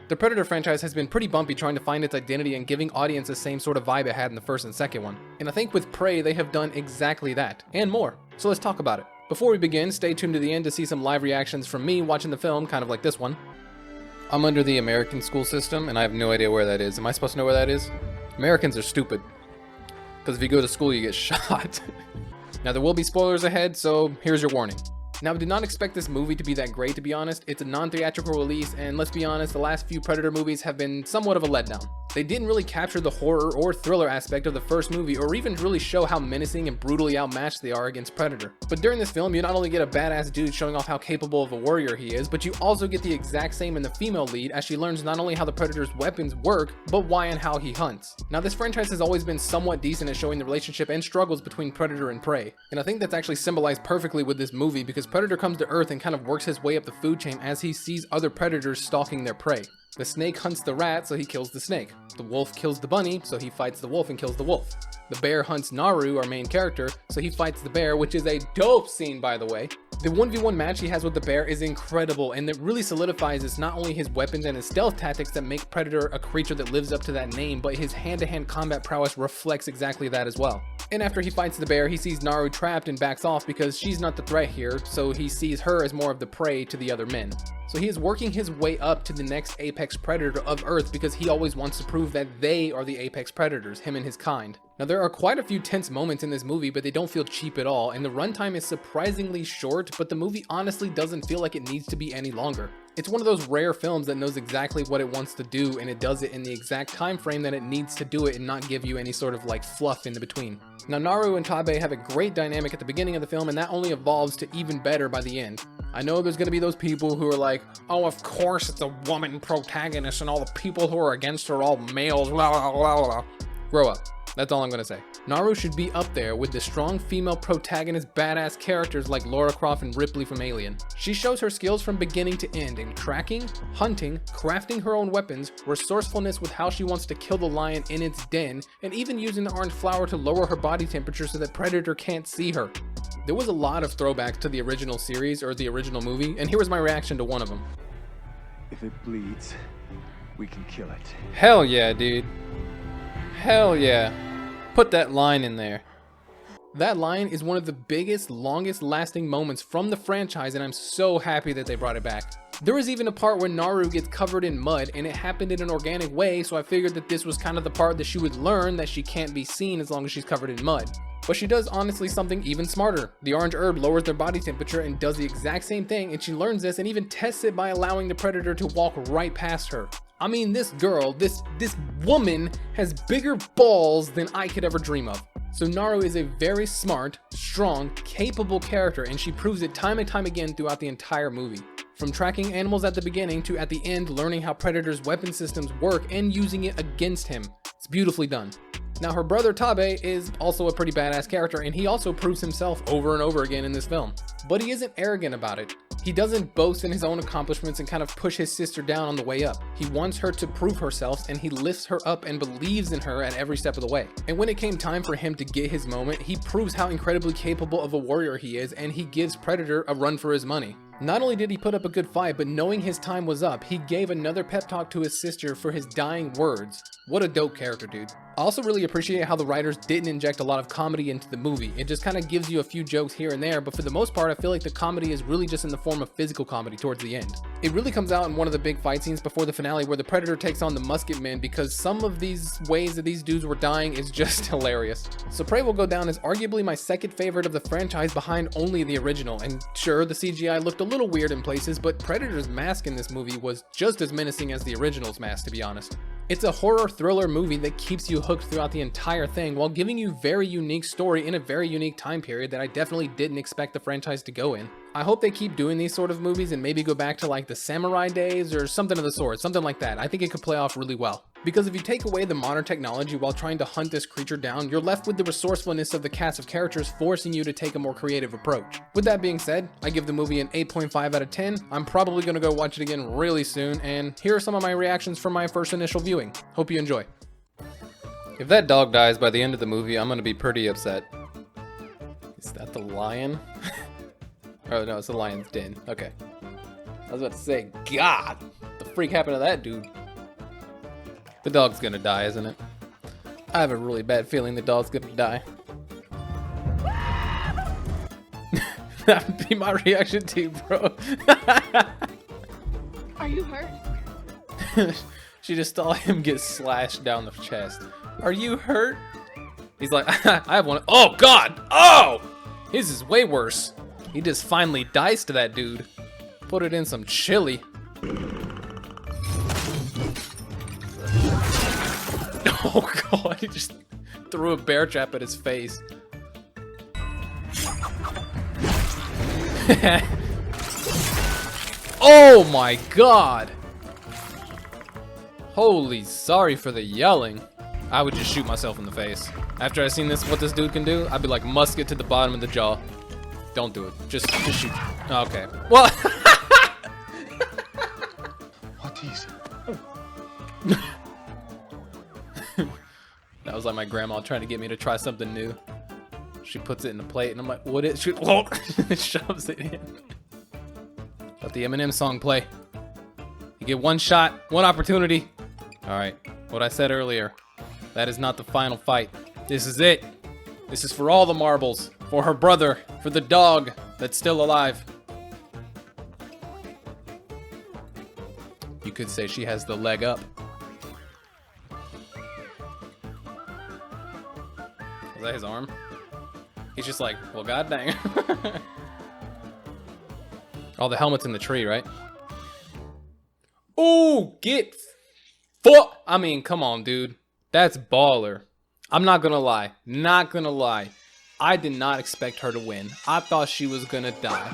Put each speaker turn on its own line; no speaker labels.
The Predator franchise has been pretty bumpy trying to find its identity and giving audience the same sort of vibe it had in the first and second one. And I think with Prey, they have done exactly that, and more. So let's talk about it. Before we begin, stay tuned to the end to see some live reactions from me watching the film, kind of like this one. I'm under the American school system, and I have no idea where that is. Am I supposed to know where that is? Americans are stupid. Because if you go to school, you get shot. Now, there will be spoilers ahead, so here's your warning. Now, I did not expect this movie to be that great, to be honest. It's a non-theatrical release, and let's be honest, the last few Predator movies have been somewhat of a letdown. They didn't really capture the horror or thriller aspect of the first movie, or even really show how menacing and brutally outmatched they are against Predator. But during this film, you not only get a badass dude showing off how capable of a warrior he is, but you also get the exact same in the female lead, as she learns not only how the Predator's weapons work, but why and how he hunts. Now, this franchise has always been somewhat decent at showing the relationship and struggles between Predator and Prey, and I think that's actually symbolized perfectly with this movie, because Predator comes to Earth and kind of works his way up the food chain as he sees other predators stalking their prey. The snake hunts the rat, so he kills the snake. The wolf kills the bunny, so he fights the wolf and kills the wolf. The bear hunts Naru, our main character, so he fights the bear, which is a dope scene, by the way. The 1v1 match he has with the bear is incredible, and it really solidifies it's not only his weapons and his stealth tactics that make Predator a creature that lives up to that name, but his hand-to-hand combat prowess reflects exactly that as well. And after he fights the bear, he sees Naru trapped and backs off because she's not the threat here, so he sees her as more of the prey to the other men. So he is working his way up to the next apex predator of Earth because he always wants to prove that they are the apex predators, him and his kind. Now, there are quite a few tense moments in this movie, but they don't feel cheap at all, and the runtime is surprisingly short, but the movie honestly doesn't feel like it needs to be any longer. It's one of those rare films that knows exactly what it wants to do, and it does it in the exact time frame that it needs to do it and not give you any sort of like fluff in the between. Now, Naru and Tabe have a great dynamic at the beginning of the film, and that only evolves to even better by the end. I know there's gonna be those people who are like, oh, of course it's a woman protagonist and all the people who are against her are all males, blah, blah, blah, blah. Grow up. That's all I'm gonna say. Naru should be up there with the strong female protagonist badass characters like Lara Croft and Ripley from Alien. She shows her skills from beginning to end in tracking, hunting, crafting her own weapons, resourcefulness with how she wants to kill the lion in its den, and even using the orange flower to lower her body temperature so that Predator can't see her. There was a lot of throwbacks to the original series or the original movie, and here was my reaction to one of them.
If it bleeds, we can kill it.
Hell yeah, dude. Hell yeah. Put that line in there. That line is one of the biggest, longest lasting moments from the franchise, and I'm so happy that they brought it back. There was even a part where Naru gets covered in mud, and it happened in an organic way, so I figured that this was kind of the part that she would learn that she can't be seen as long as she's covered in mud. But she does honestly something even smarter. The orange herb lowers their body temperature and does the exact same thing, and she learns this and even tests it by allowing the Predator to walk right past her. I mean, this girl, this woman has bigger balls than I could ever dream of. So Naru is a very smart, strong, capable character, and she proves it time and time again throughout the entire movie. From tracking animals at the beginning to at the end learning how Predator's weapon systems work and using it against him. It's beautifully done. Now, her brother Tabe is also a pretty badass character, and he also proves himself over and over again in this film. But he isn't arrogant about it. He doesn't boast in his own accomplishments and kind of push his sister down on the way up. He wants her to prove herself, and he lifts her up and believes in her at every step of the way. And when it came time for him to get his moment, he proves how incredibly capable of a warrior he is, and he gives Predator a run for his money. Not only did he put up a good fight, but knowing his time was up, he gave another pep talk to his sister for his dying words. What a dope character, dude. I also really appreciate how the writers didn't inject a lot of comedy into the movie. It just kind of gives you a few jokes here and there, but for the most part, I feel like the comedy is really just in the form of physical comedy towards the end. It really comes out in one of the big fight scenes before the finale where the Predator takes on the Musket Men, because some of these ways that these dudes were dying is just hilarious. So Prey will go down as arguably my second favorite of the franchise behind only the original, and sure, the CGI looked a little weird in places, but Predator's mask in this movie was just as menacing as the original's mask, to be honest. It's a horror thriller movie that keeps you hooked throughout the entire thing while giving you very unique story in a very unique time period that I definitely didn't expect the franchise to go in. I hope they keep doing these sort of movies and maybe go back to like the samurai days or something of the sort, something like that. I think it could play off really well. Because if you take away the modern technology while trying to hunt this creature down, you're left with the resourcefulness of the cast of characters forcing you to take a more creative approach. With that being said, I give the movie an 8.5 out of 10. I'm probably going to go watch it again really soon, and here are some of my reactions from my first initial viewing. Hope you enjoy. If that dog dies by the end of the movie, I'm going to be pretty upset. Is that the lion? Oh no, it's the lion's den. Okay. I was about to say, God, what the freak happened to that dude? The dog's gonna die, isn't it? I have a really bad feeling the dog's gonna die. That would be my reaction too, bro.
Are you hurt?
She just saw him get slashed down the chest. Are you hurt? He's like, I have one. Oh, God. Oh! His is way worse. He just finally diced that dude. Put it in some chili. Oh, God. He just threw a bear trap at his face. Oh, my God. Holy, sorry for the yelling. I would just shoot myself in the face. After I seen this, what this dude can do, I'd be like, musket to the bottom of the jaw. Don't do it. Just shoot. Okay. Well.
What is?
That was like my grandma trying to get me to try something new. She puts it in a plate, and I'm like, what is? Whoa. Shoves it in. Let the Eminem song play. You get one shot, one opportunity. All right. What I said earlier. That is not the final fight. This is it. This is for all the marbles. For her brother. For the dog that's still alive. You could say she has the leg up. Is that his arm? He's just like, well, god dang. Oh, the helmet's in the tree, right? Oh, get fuck. I mean, come on, dude. That's baller. I'm not gonna lie. Not gonna lie. I did not expect her to win. I thought she was gonna die.